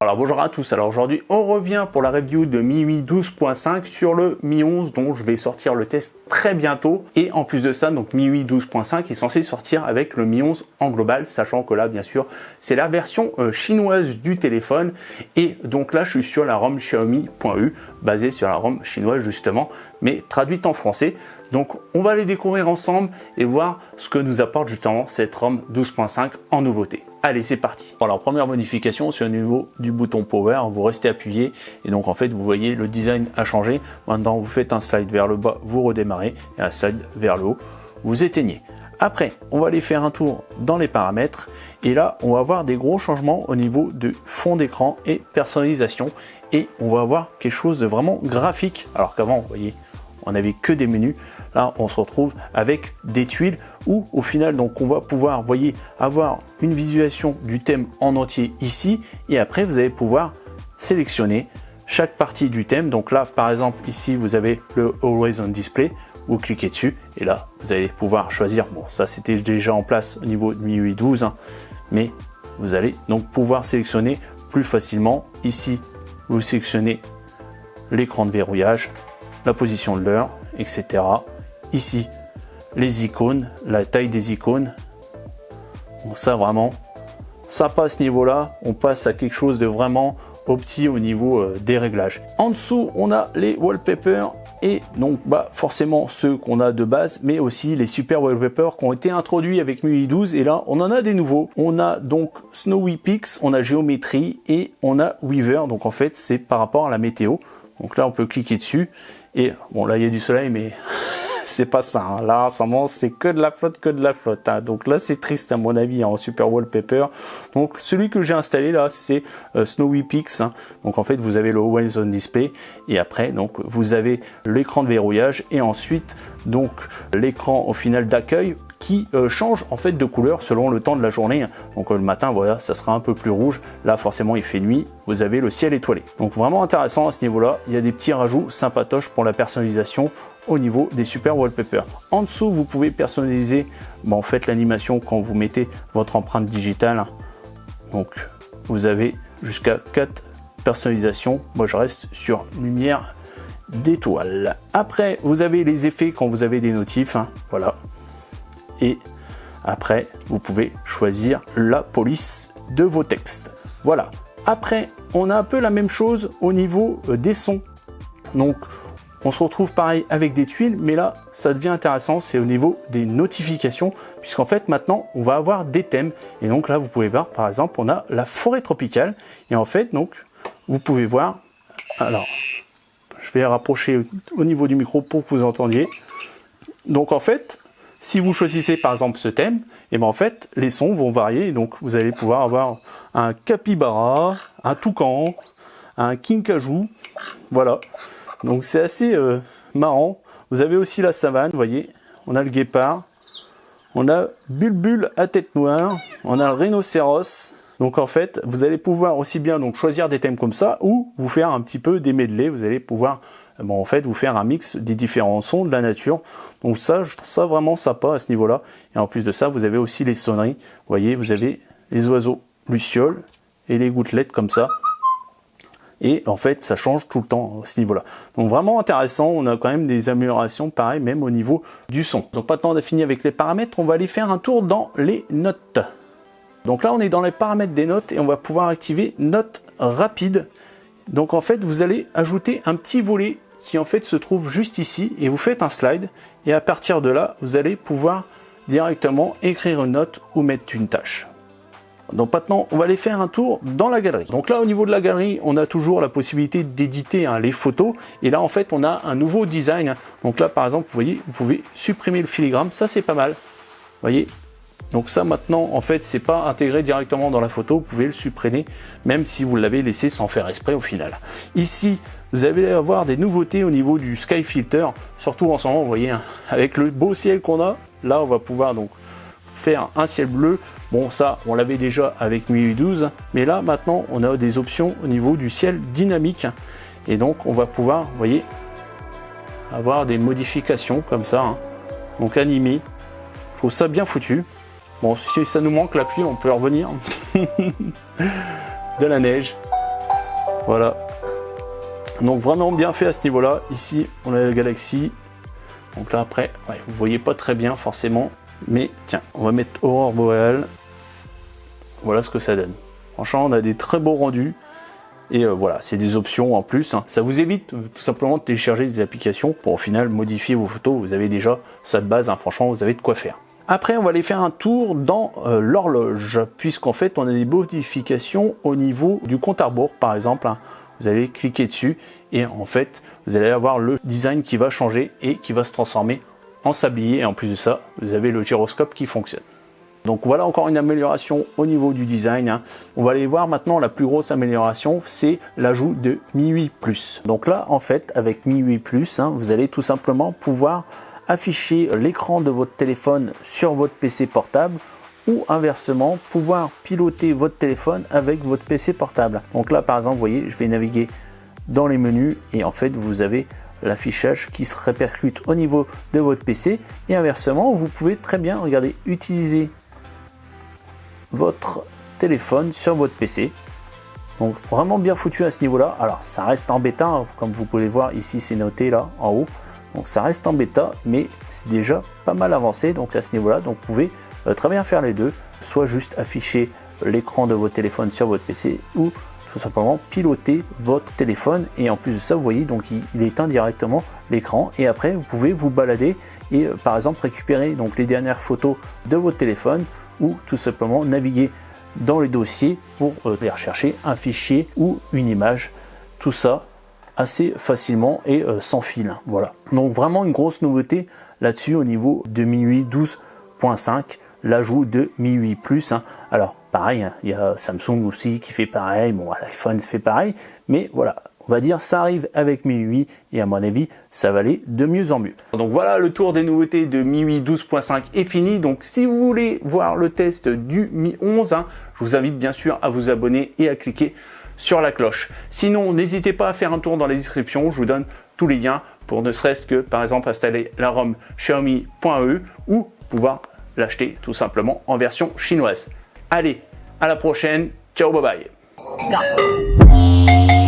Alors bonjour à tous, alors aujourd'hui on revient pour la review de MIUI 12.5 sur le Mi 11 dont je vais sortir le test très bientôt. Et en plus de ça, donc MIUI 12.5 est censé sortir avec le Mi 11 en global, sachant que là bien sûr c'est la version chinoise du téléphone. Et donc là je suis sur la ROM Xiaomi.u, basée sur la ROM chinoise justement, mais traduite en français. Donc on va les découvrir ensemble et voir ce que nous apporte justement cette ROM 12.5 en nouveauté. Allez, c'est parti. Alors première modification, c'est au niveau du bouton Power, vous restez appuyé et donc en fait vous voyez le design a changé. Maintenant vous faites un slide vers le bas, vous redémarrez et un slide vers le haut, vous éteignez. Après, on va aller faire un tour dans les paramètres et là on va avoir des gros changements au niveau de fond d'écran et personnalisation et on va avoir quelque chose de vraiment graphique alors qu'avant vous voyez on n'avait que des menus. Là on se retrouve avec des tuiles où au final donc on va pouvoir, voyez, avoir une visualisation du thème en entier ici et après vous allez pouvoir sélectionner chaque partie du thème. Donc là par exemple ici vous avez le Always on Display, vous cliquez dessus et là vous allez pouvoir choisir, bon ça c'était déjà en place au niveau de MIUI 12 hein, mais vous allez donc pouvoir sélectionner plus facilement. Ici vous sélectionnez l'écran de verrouillage, la position de l'heure, etc. Ici, les icônes, la taille des icônes. Bon, ça vraiment, ça passe ce niveau-là. On passe à quelque chose de vraiment opti au niveau des réglages. En dessous, on a les wallpapers et donc forcément ceux qu'on a de base, mais aussi les super wallpapers qui ont été introduits avec MIUI 12. Et là, on en a des nouveaux. On a donc Snowy Peaks, on a Géométrie et on a Weaver. Donc en fait, c'est par rapport à la météo. Donc là, on peut cliquer dessus. Et bon, là, il y a du soleil, mais c'est pas ça. Hein. Là, en ce moment, c'est que de la flotte, hein. Donc là, c'est triste, à mon avis, hein, en super wallpaper. Donc, celui que j'ai installé là, c'est Snowy Peaks. Hein. Donc, en fait, vous avez le Always on Display. Et après, donc, vous avez l'écran de verrouillage. Et ensuite, donc, l'écran, au final, d'accueil qui change en fait de couleur selon le temps de la journée. Donc le matin, voilà, ça sera un peu plus rouge. Là, forcément, il fait nuit. Vous avez le ciel étoilé. Donc vraiment intéressant à ce niveau-là. Il y a des petits rajouts sympatoches pour la personnalisation au niveau des super wallpapers. En dessous, vous pouvez personnaliser en fait l'animation quand vous mettez votre empreinte digitale. Donc vous avez jusqu'à 4 personnalisations. Moi, je reste sur lumière d'étoile. Après, vous avez les effets quand vous avez des notifs. Hein, voilà. Et après vous pouvez choisir la police de vos textes. Voilà. Après on a un peu la même chose au niveau des sons. Donc on se retrouve pareil avec des tuiles, mais là ça devient intéressant, c'est au niveau des notifications, puisqu'en fait maintenant on va avoir des thèmes. Et donc là vous pouvez voir par exemple on a la forêt tropicale et en fait donc vous pouvez voir, alors je vais rapprocher au niveau du micro pour que vous entendiez. Donc en fait si vous choisissez par exemple ce thème, et en fait les sons vont varier. Donc vous allez pouvoir avoir un capybara, un toucan, un kinkajou, voilà. Donc c'est assez marrant. Vous avez aussi la savane, vous voyez, on a le guépard, on a Bulbul à tête noire, on a le rhinocéros. Donc en fait vous allez pouvoir aussi bien donc choisir des thèmes comme ça ou vous faire un petit peu des medley. Vous allez pouvoir en fait vous faire un mix des différents sons de la nature. Donc ça, je trouve ça vraiment sympa à ce niveau là. Et en plus de ça, vous avez aussi les sonneries. Vous voyez, vous avez les oiseaux lucioles et les gouttelettes comme ça. Et en fait ça change tout le temps à ce niveau là. Donc vraiment intéressant. On a quand même des améliorations pareil même au niveau du son. Donc maintenant on a fini avec les paramètres, on va aller faire un tour dans les notes. Donc là on est dans les paramètres des notes et on va pouvoir activer notes rapides. Donc en fait vous allez ajouter un petit volet qui en fait se trouve juste ici et vous faites un slide et à partir de là vous allez pouvoir directement écrire une note ou mettre une tâche. Donc maintenant on va aller faire un tour dans la galerie. Donc là au niveau de la galerie on a toujours la possibilité d'éditer les photos et là en fait on a un nouveau design. Donc là par exemple vous voyez vous pouvez supprimer le filigrane, ça c'est pas mal. Vous voyez. Donc ça maintenant en fait c'est pas intégré directement dans la photo, vous pouvez le supprimer même si vous l'avez laissé sans faire exprès au final. Ici vous allez avoir des nouveautés au niveau du sky filter, surtout en ce moment vous voyez avec le beau ciel qu'on a, là on va pouvoir donc faire un ciel bleu. Bon ça on l'avait déjà avec MIUI 12 mais là maintenant on a des options au niveau du ciel dynamique et donc on va pouvoir vous voyez avoir des modifications comme ça hein. Donc animé, je trouve ça bien foutu. Bon, si ça nous manque la pluie, on peut revenir. De la neige. Voilà. Donc vraiment bien fait à ce niveau-là. Ici, on a la Galaxy. Donc là après, ouais, vous voyez pas très bien forcément. Mais tiens, on va mettre Aurore Boréale. Voilà ce que ça donne. Franchement, on a des très beaux rendus. Et voilà, c'est des options en plus. Hein. Ça vous évite tout simplement de télécharger des applications pour au final modifier vos photos. Vous avez déjà ça de base, hein. Franchement, vous avez de quoi faire. Après, on va aller faire un tour dans l'horloge, puisqu'en fait, on a des modifications au niveau du compte à rebours, par exemple. Hein. Vous allez cliquer dessus et en fait, vous allez avoir le design qui va changer et qui va se transformer en sablier. Et en plus de ça, vous avez le gyroscope qui fonctionne. Donc voilà encore une amélioration au niveau du design. Hein. On va aller voir maintenant la plus grosse amélioration, c'est l'ajout de MIUI+. Donc là, en fait, avec MIUI+, hein, vous allez tout simplement pouvoir afficher l'écran de votre téléphone sur votre PC portable ou inversement, pouvoir piloter votre téléphone avec votre PC portable. Donc là, par exemple, vous voyez, je vais naviguer dans les menus et en fait, vous avez l'affichage qui se répercute au niveau de votre PC et inversement, vous pouvez très bien, regardez, utiliser votre téléphone sur votre PC. Donc vraiment bien foutu à ce niveau-là. Alors ça reste en bêta, hein, comme vous pouvez voir ici, c'est noté là en haut. Donc ça reste en bêta, mais c'est déjà pas mal avancé. Donc à ce niveau-là, donc vous pouvez très bien faire les deux, soit juste afficher l'écran de votre téléphone sur votre PC ou tout simplement piloter votre téléphone. Et en plus de ça, vous voyez, donc il éteint directement l'écran et après vous pouvez vous balader et par exemple récupérer donc les dernières photos de votre téléphone ou tout simplement naviguer dans les dossiers pour aller rechercher un fichier ou une image. Tout ça assez facilement et sans fil. Voilà. Donc vraiment une grosse nouveauté là-dessus au niveau de MIUI 12.5, l'ajout de MIUI+. Hein. Alors pareil, hein, il y a Samsung aussi qui fait pareil, bon l'iPhone fait pareil, mais voilà. On va dire ça arrive avec MIUI et à mon avis ça va aller de mieux en mieux. Donc voilà, le tour des nouveautés de MIUI 12.5 est fini. Donc si vous voulez voir le test du Mi 11, hein, je vous invite bien sûr à vous abonner et à cliquer sur la cloche. Sinon n'hésitez pas à faire un tour dans les descriptions, je vous donne tous les liens pour ne serait-ce que par exemple installer la ROM Xiaomi.e ou pouvoir l'acheter tout simplement en version chinoise. Allez, à la prochaine, ciao, bye bye.